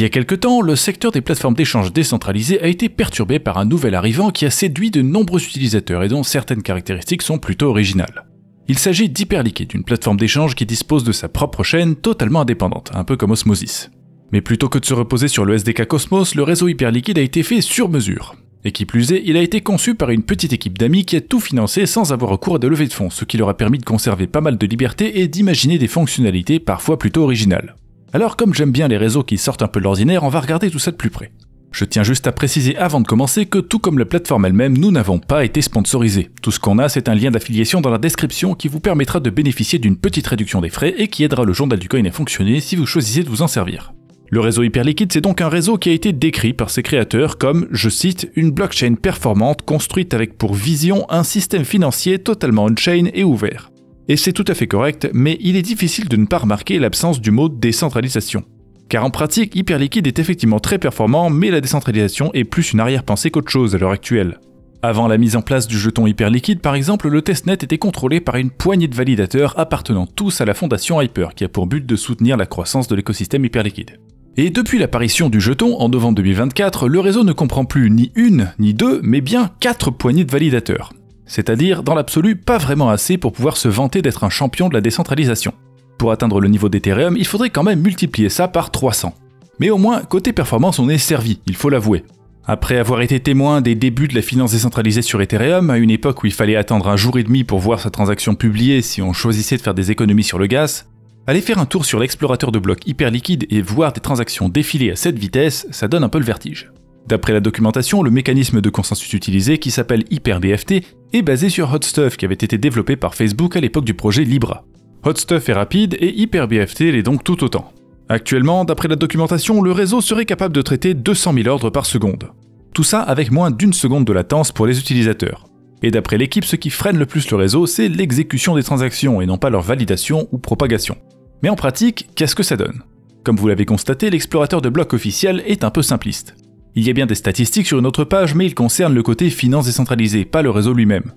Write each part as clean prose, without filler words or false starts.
y a quelque temps, le secteur des plateformes d'échange décentralisées a été perturbé par un nouvel arrivant qui a séduit de nombreux utilisateurs et dont certaines caractéristiques sont plutôt originales. Il s'agit d'Hyperliquid, une plateforme d'échange qui dispose de sa propre chaîne totalement indépendante, un peu comme Osmosis. Mais plutôt que de se reposer sur le SDK Cosmos, le réseau Hyperliquid a été fait sur mesure. Et qui plus est, il a été conçu par une petite équipe d'amis qui a tout financé sans avoir recours à des levées de fonds, ce qui leur a permis de conserver pas mal de liberté et d'imaginer des fonctionnalités parfois plutôt originales. Alors comme j'aime bien les réseaux qui sortent un peu de l'ordinaire, on va regarder tout ça de plus près. Je tiens juste à préciser avant de commencer que tout comme la plateforme elle-même, nous n'avons pas été sponsorisés. Tout ce qu'on a, c'est un lien d'affiliation dans la description qui vous permettra de bénéficier d'une petite réduction des frais et qui aidera le journal du coin à fonctionner si vous choisissez de vous en servir. Le réseau Hyperliquid, c'est donc un réseau qui a été décrit par ses créateurs comme, je cite, une blockchain performante construite avec pour vision un système financier totalement on-chain et ouvert. Et c'est tout à fait correct, mais il est difficile de ne pas remarquer l'absence du mot décentralisation. Car en pratique, Hyperliquid est effectivement très performant, mais la décentralisation est plus une arrière-pensée qu'autre chose à l'heure actuelle. Avant la mise en place du jeton Hyperliquid, par exemple, le testnet était contrôlé par une poignée de validateurs appartenant tous à la fondation Hyper, qui a pour but de soutenir la croissance de l'écosystème Hyperliquid. Et depuis l'apparition du jeton en novembre 2024, le réseau ne comprend plus ni une, ni deux, mais bien 4 poignées de validateurs. C'est-à-dire, dans l'absolu, pas vraiment assez pour pouvoir se vanter d'être un champion de la décentralisation. Pour atteindre le niveau d'Ethereum, il faudrait quand même multiplier ça par 300. Mais au moins, côté performance, on est servi, il faut l'avouer. Après avoir été témoin des débuts de la finance décentralisée sur Ethereum, à une époque où il fallait attendre un jour et demi pour voir sa transaction publiée si on choisissait de faire des économies sur le gaz, aller faire un tour sur l'explorateur de blocs Hyperliquid et voir des transactions défiler à cette vitesse, ça donne un peu le vertige. D'après la documentation, le mécanisme de consensus utilisé, qui s'appelle HyperBFT, est basé sur HotStuff qui avait été développé par Facebook à l'époque du projet Libra. HotStuff est rapide et HyperBFT l'est donc tout autant. Actuellement, d'après la documentation, le réseau serait capable de traiter 200 000 ordres par seconde. Tout ça avec moins d'1 seconde de latence pour les utilisateurs. Et d'après l'équipe, ce qui freine le plus le réseau, c'est l'exécution des transactions et non pas leur validation ou propagation. Mais en pratique, qu'est-ce que ça donne? Comme vous l'avez constaté, l'explorateur de blocs officiel est un peu simpliste. Il y a bien des statistiques sur une autre page, mais il concerne le côté finance décentralisée, pas le réseau lui-même.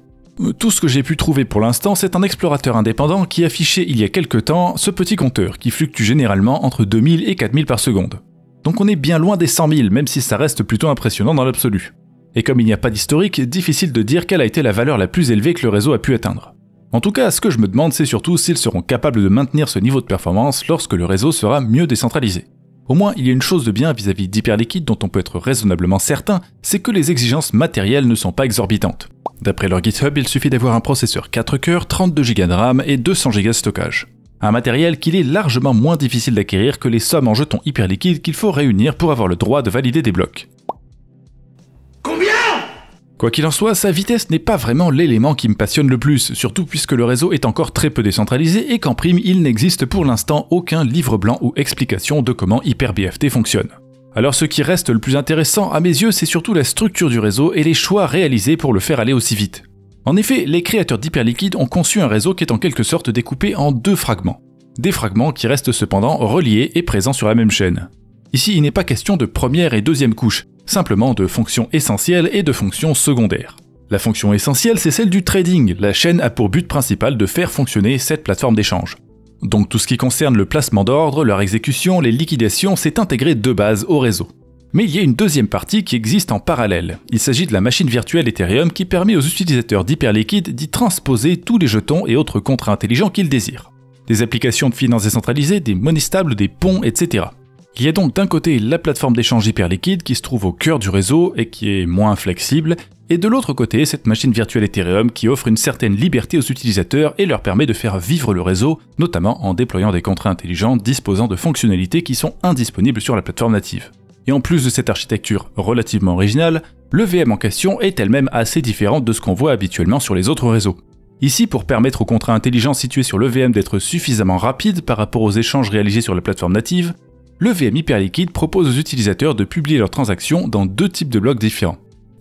Tout ce que j'ai pu trouver pour l'instant, c'est un explorateur indépendant qui affichait il y a quelques temps ce petit compteur qui fluctue généralement entre 2000 et 4000 par seconde. Donc on est bien loin des 100 000, même si ça reste plutôt impressionnant dans l'absolu. Et comme il n'y a pas d'historique, difficile de dire quelle a été la valeur la plus élevée que le réseau a pu atteindre. En tout cas, ce que je me demande, c'est surtout s'ils seront capables de maintenir ce niveau de performance lorsque le réseau sera mieux décentralisé. Au moins, il y a une chose de bien vis-à-vis d'Hyperliquid dont on peut être raisonnablement certain, c'est que les exigences matérielles ne sont pas exorbitantes. D'après leur GitHub, il suffit d'avoir un processeur 4 cœurs, 32 Go de RAM et 200 Go de stockage. Un matériel qu'il est largement moins difficile d'acquérir que les sommes en jetons Hyperliquid qu'il faut réunir pour avoir le droit de valider des blocs. Combien ? Quoi qu'il en soit, sa vitesse n'est pas vraiment l'élément qui me passionne le plus, surtout puisque le réseau est encore très peu décentralisé et qu'en prime, il n'existe pour l'instant aucun livre blanc ou explication de comment HyperBFT fonctionne. Alors ce qui reste le plus intéressant à mes yeux, c'est surtout la structure du réseau et les choix réalisés pour le faire aller aussi vite. En effet, les créateurs d'Hyperliquid ont conçu un réseau qui est en quelque sorte découpé en 2 fragments. Des fragments qui restent cependant reliés et présents sur la même chaîne. Ici, il n'est pas question de première et deuxième couche, simplement de fonctions essentielles et de fonctions secondaires. La fonction essentielle, c'est celle du trading. La chaîne a pour but principal de faire fonctionner cette plateforme d'échange. Donc tout ce qui concerne le placement d'ordre, leur exécution, les liquidations, c'est intégré de base au réseau. Mais il y a une deuxième partie qui existe en parallèle. Il s'agit de la machine virtuelle Ethereum qui permet aux utilisateurs d'Hyperliquid d'y transposer tous les jetons et autres contrats intelligents qu'ils désirent. Des applications de finance décentralisées, des monnaies stables, des ponts, etc. Il y a donc d'un côté la plateforme d'échange Hyperliquid qui se trouve au cœur du réseau et qui est moins flexible, et de l'autre côté cette machine virtuelle Ethereum qui offre une certaine liberté aux utilisateurs et leur permet de faire vivre le réseau, notamment en déployant des contrats intelligents disposant de fonctionnalités qui sont indisponibles sur la plateforme native. Et en plus de cette architecture relativement originale, le VM en question est elle-même assez différente de ce qu'on voit habituellement sur les autres réseaux. Ici, pour permettre aux contrats intelligents situés sur le VM d'être suffisamment rapides par rapport aux échanges réalisés sur la plateforme native, le VM Hyperliquid propose aux utilisateurs de publier leurs transactions dans 2 types de blocs différents.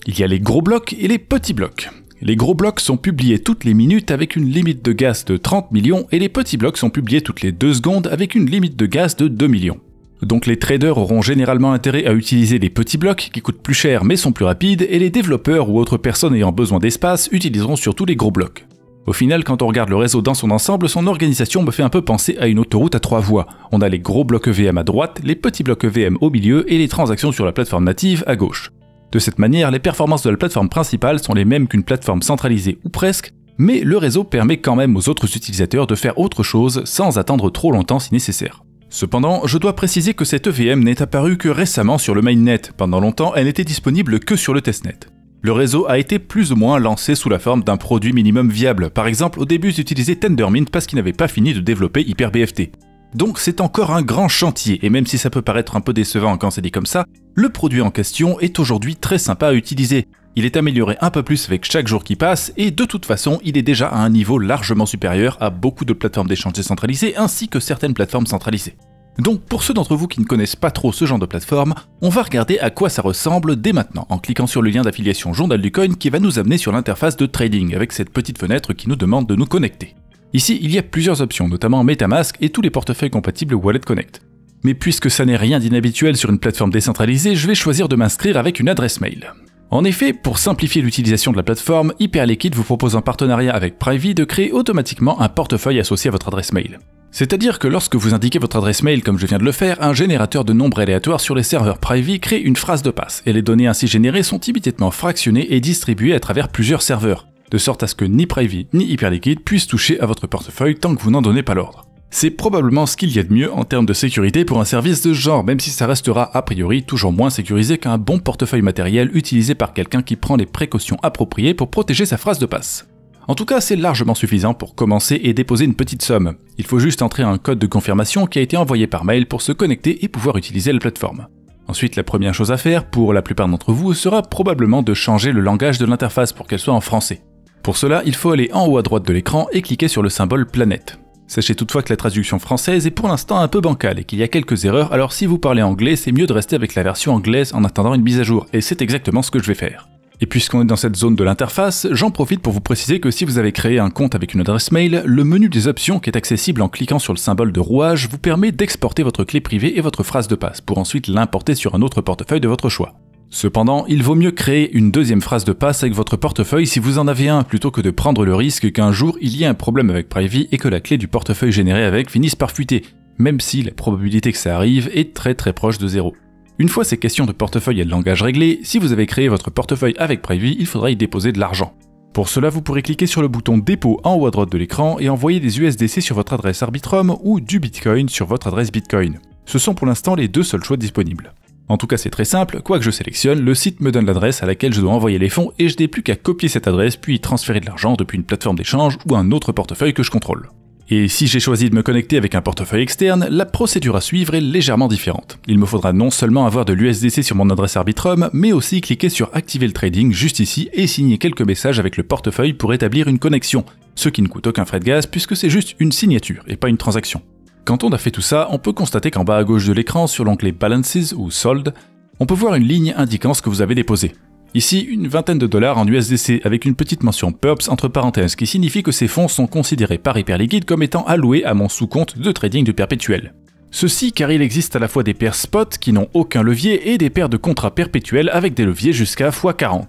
Il y a les gros blocs et les petits blocs. Les gros blocs sont publiés toutes les minutes avec une limite de gas de 30 millions et les petits blocs sont publiés toutes les 2 secondes avec une limite de gas de 2 millions. Donc les traders auront généralement intérêt à utiliser les petits blocs qui coûtent plus cher mais sont plus rapides et les développeurs ou autres personnes ayant besoin d'espace utiliseront surtout les gros blocs. Au final, quand on regarde le réseau dans son ensemble, son organisation me fait un peu penser à une autoroute à 3 voies. On a les gros blocs EVM à droite, les petits blocs EVM au milieu et les transactions sur la plateforme native à gauche. De cette manière, les performances de la plateforme principale sont les mêmes qu'une plateforme centralisée ou presque, mais le réseau permet quand même aux autres utilisateurs de faire autre chose sans attendre trop longtemps si nécessaire. Cependant, je dois préciser que cette EVM n'est apparue que récemment sur le mainnet. Pendant longtemps, elle n'était disponible que sur le testnet. Le réseau a été plus ou moins lancé sous la forme d'un produit minimum viable. Par exemple, au début, j'utilisais Tendermint parce qu'il n'avait pas fini de développer HyperBFT. Donc c'est encore un grand chantier, et même si ça peut paraître un peu décevant quand c'est dit comme ça, le produit en question est aujourd'hui très sympa à utiliser. Il est amélioré un peu plus avec chaque jour qui passe, et de toute façon, il est déjà à un niveau largement supérieur à beaucoup de plateformes d'échange décentralisées ainsi que certaines plateformes centralisées. Donc pour ceux d'entre vous qui ne connaissent pas trop ce genre de plateforme, on va regarder à quoi ça ressemble dès maintenant en cliquant sur le lien d'affiliation Journal du Coin qui va nous amener sur l'interface de trading avec cette petite fenêtre qui nous demande de nous connecter. Ici, il y a plusieurs options, notamment MetaMask et tous les portefeuilles compatibles Wallet Connect. Mais puisque ça n'est rien d'inhabituel sur une plateforme décentralisée, je vais choisir de m'inscrire avec une adresse mail. En effet, pour simplifier l'utilisation de la plateforme, Hyperliquid vous propose en partenariat avec Privy de créer automatiquement un portefeuille associé à votre adresse mail. C'est-à-dire que lorsque vous indiquez votre adresse mail comme je viens de le faire, un générateur de nombres aléatoires sur les serveurs Privy crée une phrase de passe, et les données ainsi générées sont immédiatement fractionnées et distribuées à travers plusieurs serveurs, de sorte à ce que ni Privy ni Hyperliquid puissent toucher à votre portefeuille tant que vous n'en donnez pas l'ordre. C'est probablement ce qu'il y a de mieux en termes de sécurité pour un service de ce genre, même si ça restera a priori toujours moins sécurisé qu'un bon portefeuille matériel utilisé par quelqu'un qui prend les précautions appropriées pour protéger sa phrase de passe. En tout cas, c'est largement suffisant pour commencer et déposer une petite somme. Il faut juste entrer un code de confirmation qui a été envoyé par mail pour se connecter et pouvoir utiliser la plateforme. Ensuite, la première chose à faire, pour la plupart d'entre vous, sera probablement de changer le langage de l'interface pour qu'elle soit en français. Pour cela, il faut aller en haut à droite de l'écran et cliquer sur le symbole planète. Sachez toutefois que la traduction française est pour l'instant un peu bancale et qu'il y a quelques erreurs, alors si vous parlez anglais, c'est mieux de rester avec la version anglaise en attendant une mise à jour, et c'est exactement ce que je vais faire. Et puisqu'on est dans cette zone de l'interface, j'en profite pour vous préciser que si vous avez créé un compte avec une adresse mail, le menu des options qui est accessible en cliquant sur le symbole de rouage vous permet d'exporter votre clé privée et votre phrase de passe pour ensuite l'importer sur un autre portefeuille de votre choix. Cependant, il vaut mieux créer une deuxième phrase de passe avec votre portefeuille si vous en avez un, plutôt que de prendre le risque qu'un jour il y ait un problème avec Privy et que la clé du portefeuille généré avec finisse par fuiter, même si la probabilité que ça arrive est très proche de zéro. Une fois ces questions de portefeuille et de langage réglées, si vous avez créé votre portefeuille avec Privy, il faudra y déposer de l'argent. Pour cela, vous pourrez cliquer sur le bouton dépôt en haut à droite de l'écran et envoyer des USDC sur votre adresse Arbitrum ou du Bitcoin sur votre adresse Bitcoin. Ce sont pour l'instant les deux seuls choix disponibles. En tout cas, c'est très simple, quoi que je sélectionne, le site me donne l'adresse à laquelle je dois envoyer les fonds et je n'ai plus qu'à copier cette adresse puis y transférer de l'argent depuis une plateforme d'échange ou un autre portefeuille que je contrôle. Et si j'ai choisi de me connecter avec un portefeuille externe, la procédure à suivre est légèrement différente. Il me faudra non seulement avoir de l'USDC sur mon adresse Arbitrum, mais aussi cliquer sur activer le trading juste ici et signer quelques messages avec le portefeuille pour établir une connexion, ce qui ne coûte aucun frais de gaz puisque c'est juste une signature et pas une transaction. Quand on a fait tout ça, on peut constater qu'en bas à gauche de l'écran, sur l'onglet Balances ou Sold, on peut voir une ligne indiquant ce que vous avez déposé. Ici, une vingtaine de dollars en USDC avec une petite mention PURPS entre parenthèses qui signifie que ces fonds sont considérés par Hyperliquid comme étant alloués à mon sous-compte de trading du perpétuel. Ceci car il existe à la fois des paires spot qui n'ont aucun levier et des paires de contrats perpétuels avec des leviers jusqu'à x40.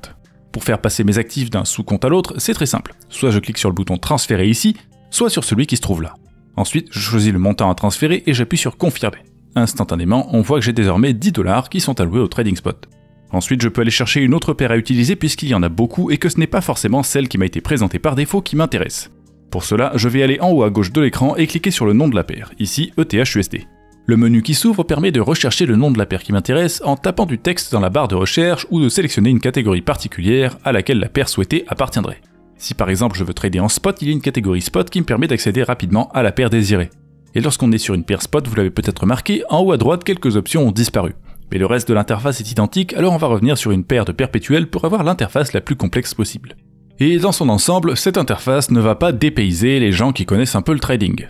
Pour faire passer mes actifs d'un sous-compte à l'autre, c'est très simple. Soit je clique sur le bouton transférer ici, soit sur celui qui se trouve là. Ensuite, je choisis le montant à transférer et j'appuie sur confirmer. Instantanément, on voit que j'ai désormais 10 dollars qui sont alloués au trading spot. Ensuite, je peux aller chercher une autre paire à utiliser puisqu'il y en a beaucoup et que ce n'est pas forcément celle qui m'a été présentée par défaut qui m'intéresse. Pour cela, je vais aller en haut à gauche de l'écran et cliquer sur le nom de la paire, ici ETHUSD. Le menu qui s'ouvre permet de rechercher le nom de la paire qui m'intéresse en tapant du texte dans la barre de recherche ou de sélectionner une catégorie particulière à laquelle la paire souhaitée appartiendrait. Si par exemple je veux trader en spot, il y a une catégorie spot qui me permet d'accéder rapidement à la paire désirée. Et lorsqu'on est sur une paire spot, vous l'avez peut-être remarqué, en haut à droite, quelques options ont disparu. Mais le reste de l'interface est identique, alors on va revenir sur une paire de perpétuels pour avoir l'interface la plus complexe possible. Et dans son ensemble, cette interface ne va pas dépayser les gens qui connaissent un peu le trading.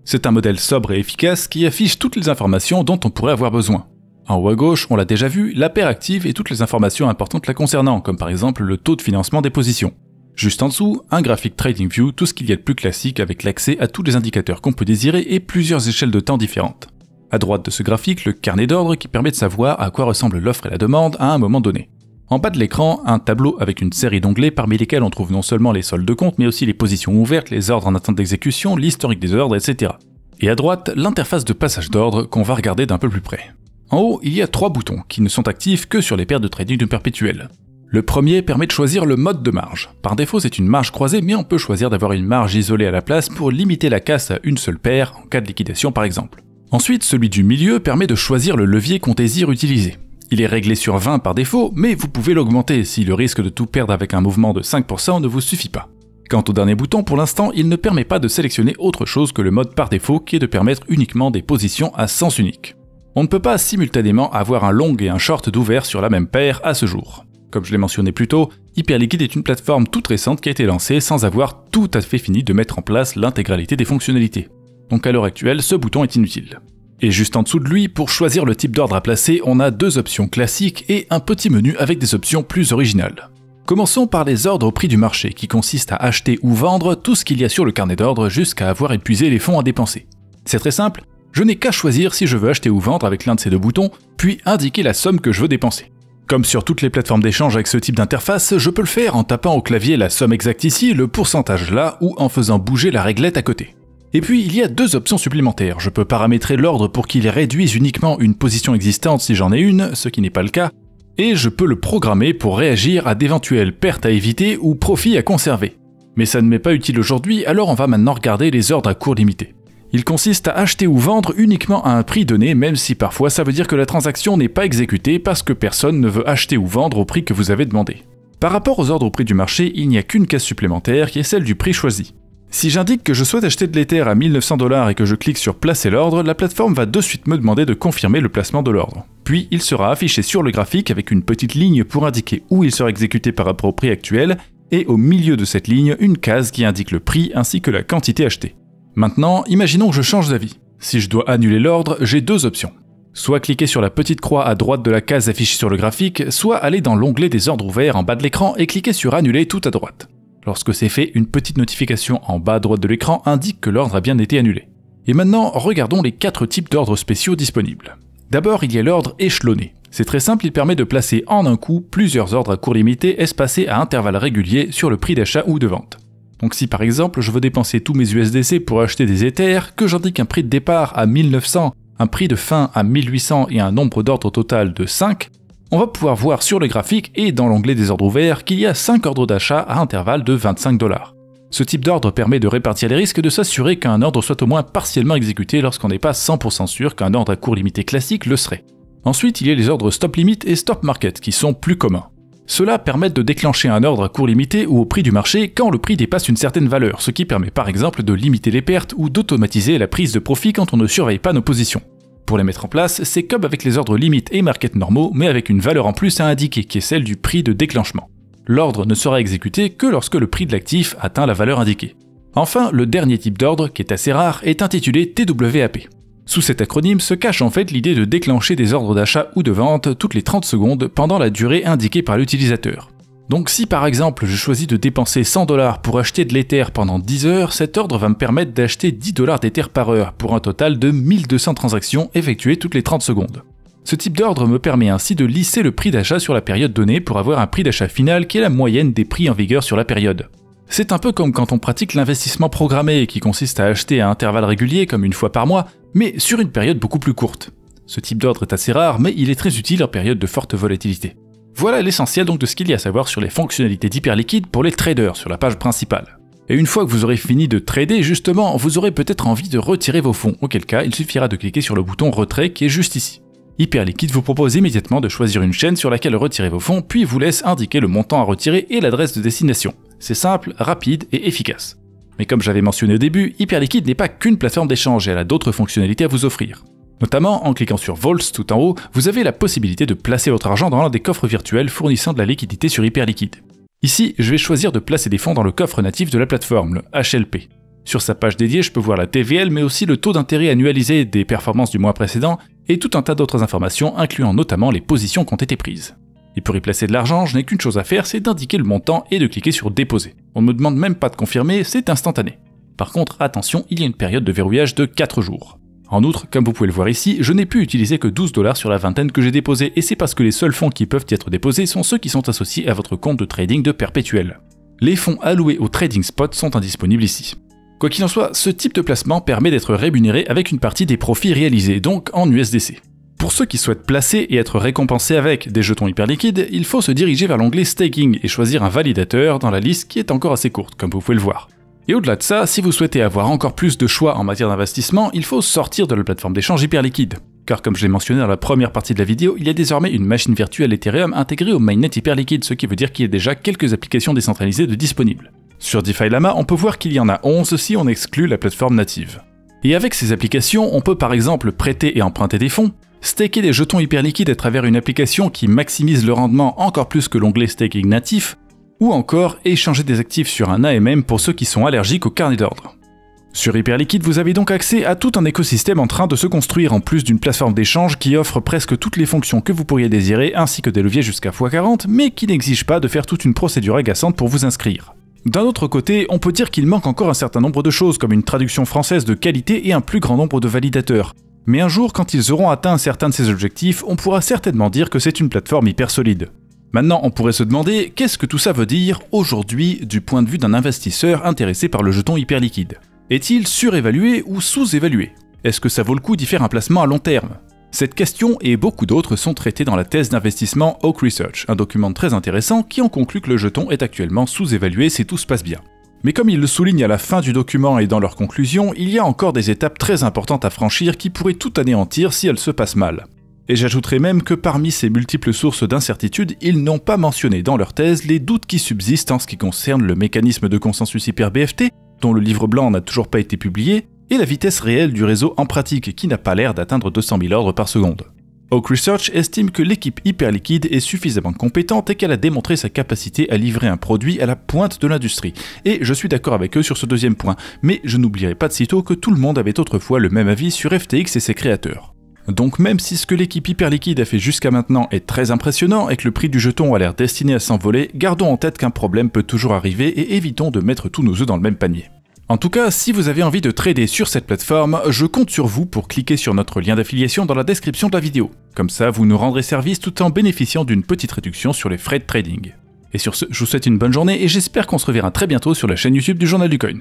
C'est un modèle sobre et efficace qui affiche toutes les informations dont on pourrait avoir besoin. En haut à gauche, on l'a déjà vu, la paire active et toutes les informations importantes la concernant, comme par exemple le taux de financement des positions. Juste en dessous, un graphique TradingView, tout ce qu'il y a de plus classique avec l'accès à tous les indicateurs qu'on peut désirer et plusieurs échelles de temps différentes. À droite de ce graphique, le carnet d'ordre qui permet de savoir à quoi ressemble l'offre et la demande à un moment donné. En bas de l'écran, un tableau avec une série d'onglets parmi lesquels on trouve non seulement les soldes de compte, mais aussi les positions ouvertes, les ordres en attente d'exécution, l'historique des ordres, etc. Et à droite, l'interface de passage d'ordre qu'on va regarder d'un peu plus près. En haut, il y a 3 boutons qui ne sont actifs que sur les paires de trading de perpétuel. Le premier permet de choisir le mode de marge. Par défaut, c'est une marge croisée, mais on peut choisir d'avoir une marge isolée à la place pour limiter la casse à une seule paire, en cas de liquidation par exemple. Ensuite, celui du milieu permet de choisir le levier qu'on désire utiliser. Il est réglé sur 20 par défaut, mais vous pouvez l'augmenter si le risque de tout perdre avec un mouvement de 5% ne vous suffit pas. Quant au dernier bouton, pour l'instant, il ne permet pas de sélectionner autre chose que le mode par défaut qui est de permettre uniquement des positions à sens unique. On ne peut pas simultanément avoir un long et un short d'ouvert sur la même paire à ce jour. Comme je l'ai mentionné plus tôt, Hyperliquid est une plateforme toute récente qui a été lancée sans avoir tout à fait fini de mettre en place l'intégralité des fonctionnalités. Donc à l'heure actuelle, ce bouton est inutile. Et juste en dessous de lui, pour choisir le type d'ordre à placer, on a 2 options classiques et un petit menu avec des options plus originales. Commençons par les ordres au prix du marché, qui consistent à acheter ou vendre tout ce qu'il y a sur le carnet d'ordre jusqu'à avoir épuisé les fonds à dépenser. C'est très simple, je n'ai qu'à choisir si je veux acheter ou vendre avec l'un de ces 2 boutons, puis indiquer la somme que je veux dépenser. Comme sur toutes les plateformes d'échange avec ce type d'interface, je peux le faire en tapant au clavier la somme exacte ici, le pourcentage là, ou en faisant bouger la réglette à côté. Et puis il y a 2 options supplémentaires, je peux paramétrer l'ordre pour qu'il réduise uniquement une position existante si j'en ai une, ce qui n'est pas le cas, et je peux le programmer pour réagir à d'éventuelles pertes à éviter ou profits à conserver. Mais ça ne m'est pas utile aujourd'hui, alors on va maintenant regarder les ordres à cours limité. Il consiste à acheter ou vendre uniquement à un prix donné, même si parfois ça veut dire que la transaction n'est pas exécutée parce que personne ne veut acheter ou vendre au prix que vous avez demandé. Par rapport aux ordres au prix du marché, il n'y a qu'une case supplémentaire qui est celle du prix choisi. Si j'indique que je souhaite acheter de l'Ether à 1900 $ et que je clique sur placer l'ordre, la plateforme va de suite me demander de confirmer le placement de l'ordre. Puis il sera affiché sur le graphique avec une petite ligne pour indiquer où il sera exécuté par rapport au prix actuel, et au milieu de cette ligne, une case qui indique le prix ainsi que la quantité achetée. Maintenant, imaginons que je change d'avis. Si je dois annuler l'ordre, j'ai 2 options. Soit cliquer sur la petite croix à droite de la case affichée sur le graphique, soit aller dans l'onglet des ordres ouverts en bas de l'écran et cliquer sur annuler tout à droite. Lorsque c'est fait, une petite notification en bas à droite de l'écran indique que l'ordre a bien été annulé. Et maintenant, regardons les 4 types d'ordres spéciaux disponibles. D'abord, il y a l'ordre échelonné. C'est très simple, il permet de placer en un coup plusieurs ordres à cours limité espacés à intervalles réguliers sur le prix d'achat ou de vente. Donc si par exemple je veux dépenser tous mes USDC pour acheter des Ethers, que j'indique un prix de départ à 1900, un prix de fin à 1800 et un nombre d'ordres total de 5, on va pouvoir voir sur le graphique et dans l'onglet des ordres ouverts qu'il y a 5 ordres d'achat à intervalle de 25 $. Ce type d'ordre permet de répartir les risques et de s'assurer qu'un ordre soit au moins partiellement exécuté lorsqu'on n'est pas 100% sûr qu'un ordre à court limité classique le serait. Ensuite, il y a les ordres stop limit et stop market qui sont plus communs. Ceux-là permettent de déclencher un ordre à court limité ou au prix du marché quand le prix dépasse une certaine valeur, ce qui permet par exemple de limiter les pertes ou d'automatiser la prise de profit quand on ne surveille pas nos positions. Pour les mettre en place, c'est comme avec les ordres limit et market normaux, mais avec une valeur en plus à indiquer qui est celle du prix de déclenchement. L'ordre ne sera exécuté que lorsque le prix de l'actif atteint la valeur indiquée. Enfin, le dernier type d'ordre, qui est assez rare, est intitulé TWAP. Sous cet acronyme se cache en fait l'idée de déclencher des ordres d'achat ou de vente toutes les 30 secondes pendant la durée indiquée par l'utilisateur. Donc si par exemple je choisis de dépenser 100 $ pour acheter de l'Ether pendant 10 heures, cet ordre va me permettre d'acheter 10 $ d'Ether par heure pour un total de 1200 transactions effectuées toutes les 30 secondes. Ce type d'ordre me permet ainsi de lisser le prix d'achat sur la période donnée pour avoir un prix d'achat final qui est la moyenne des prix en vigueur sur la période. C'est un peu comme quand on pratique l'investissement programmé qui consiste à acheter à intervalles réguliers comme une fois par mois, mais sur une période beaucoup plus courte. Ce type d'ordre est assez rare, mais il est très utile en période de forte volatilité. Voilà l'essentiel donc de ce qu'il y a à savoir sur les fonctionnalités d'Hyperliquid pour les traders sur la page principale. Et une fois que vous aurez fini de trader, justement, vous aurez peut-être envie de retirer vos fonds, auquel cas il suffira de cliquer sur le bouton retrait qui est juste ici. Hyperliquid vous propose immédiatement de choisir une chaîne sur laquelle retirer vos fonds, puis vous laisse indiquer le montant à retirer et l'adresse de destination. C'est simple, rapide et efficace. Mais comme j'avais mentionné au début, Hyperliquid n'est pas qu'une plateforme d'échange et elle a d'autres fonctionnalités à vous offrir. Notamment, en cliquant sur Vaults tout en haut, vous avez la possibilité de placer votre argent dans l'un des coffres virtuels fournissant de la liquidité sur Hyperliquid. Ici, je vais choisir de placer des fonds dans le coffre natif de la plateforme, le HLP. Sur sa page dédiée, je peux voir la TVL, mais aussi le taux d'intérêt annualisé des performances du mois précédent, et tout un tas d'autres informations, incluant notamment les positions qui ont été prises. Et pour y placer de l'argent, je n'ai qu'une chose à faire, c'est d'indiquer le montant et de cliquer sur déposer. On ne me demande même pas de confirmer, c'est instantané. Par contre, attention, il y a une période de verrouillage de 4 jours. En outre, comme vous pouvez le voir ici, je n'ai pu utiliser que 12 $ sur la vingtaine que j'ai déposée, et c'est parce que les seuls fonds qui peuvent y être déposés sont ceux qui sont associés à votre compte de trading de perpétuel. Les fonds alloués au trading spot sont indisponibles ici. Quoi qu'il en soit, ce type de placement permet d'être rémunéré avec une partie des profits réalisés, donc en USDC. Pour ceux qui souhaitent placer et être récompensés avec des jetons hyper liquides, il faut se diriger vers l'onglet Staking et choisir un validateur dans la liste qui est encore assez courte, comme vous pouvez le voir. Et au-delà de ça, si vous souhaitez avoir encore plus de choix en matière d'investissement, il faut sortir de la plateforme d'échange hyper liquide. Car comme je l'ai mentionné dans la première partie de la vidéo, il y a désormais une machine virtuelle Ethereum intégrée au mainnet Hyperliquid, ce qui veut dire qu'il y a déjà quelques applications décentralisées de disponibles. Sur DeFi Llama, on peut voir qu'il y en a 11 si on exclut la plateforme native. Et avec ces applications, on peut par exemple prêter et emprunter des fonds, staker des jetons hyperliquides à travers une application qui maximise le rendement encore plus que l'onglet staking natif, ou encore échanger des actifs sur un AMM pour ceux qui sont allergiques au carnet d'ordre. Sur Hyperliquid, vous avez donc accès à tout un écosystème en train de se construire en plus d'une plateforme d'échange qui offre presque toutes les fonctions que vous pourriez désirer ainsi que des leviers jusqu'à x40 mais qui n'exige pas de faire toute une procédure agaçante pour vous inscrire. D'un autre côté, on peut dire qu'il manque encore un certain nombre de choses comme une traduction française de qualité et un plus grand nombre de validateurs. Mais un jour, quand ils auront atteint certains de ces objectifs, on pourra certainement dire que c'est une plateforme hyper solide. Maintenant, on pourrait se demander qu'est-ce que tout ça veut dire aujourd'hui du point de vue d'un investisseur intéressé par le jeton hyperliquide. Est-il surévalué ou sous-évalué? Est-ce que ça vaut le coup d'y faire un placement à long terme? Cette question et beaucoup d'autres sont traitées dans la thèse d'investissement Oak Research, un document très intéressant qui en conclut que le jeton est actuellement sous-évalué si tout se passe bien. Mais comme ils le soulignent à la fin du document et dans leur conclusion, il y a encore des étapes très importantes à franchir qui pourraient tout anéantir si elles se passent mal. Et j'ajouterai même que parmi ces multiples sources d'incertitude, ils n'ont pas mentionné dans leur thèse les doutes qui subsistent en ce qui concerne le mécanisme de consensus hyper BFT, dont le livre blanc n'a toujours pas été publié, et la vitesse réelle du réseau en pratique qui n'a pas l'air d'atteindre 200 000 ordres par seconde. Oak Research estime que l'équipe Hyperliquid est suffisamment compétente et qu'elle a démontré sa capacité à livrer un produit à la pointe de l'industrie. Et je suis d'accord avec eux sur ce deuxième point, mais je n'oublierai pas de sitôt que tout le monde avait autrefois le même avis sur FTX et ses créateurs. Donc même si ce que l'équipe Hyperliquid a fait jusqu'à maintenant est très impressionnant et que le prix du jeton a l'air destiné à s'envoler, gardons en tête qu'un problème peut toujours arriver et évitons de mettre tous nos œufs dans le même panier. En tout cas, si vous avez envie de trader sur cette plateforme, je compte sur vous pour cliquer sur notre lien d'affiliation dans la description de la vidéo. Comme ça, vous nous rendrez service tout en bénéficiant d'une petite réduction sur les frais de trading. Et sur ce, je vous souhaite une bonne journée et j'espère qu'on se reverra très bientôt sur la chaîne YouTube du Journal du Coin.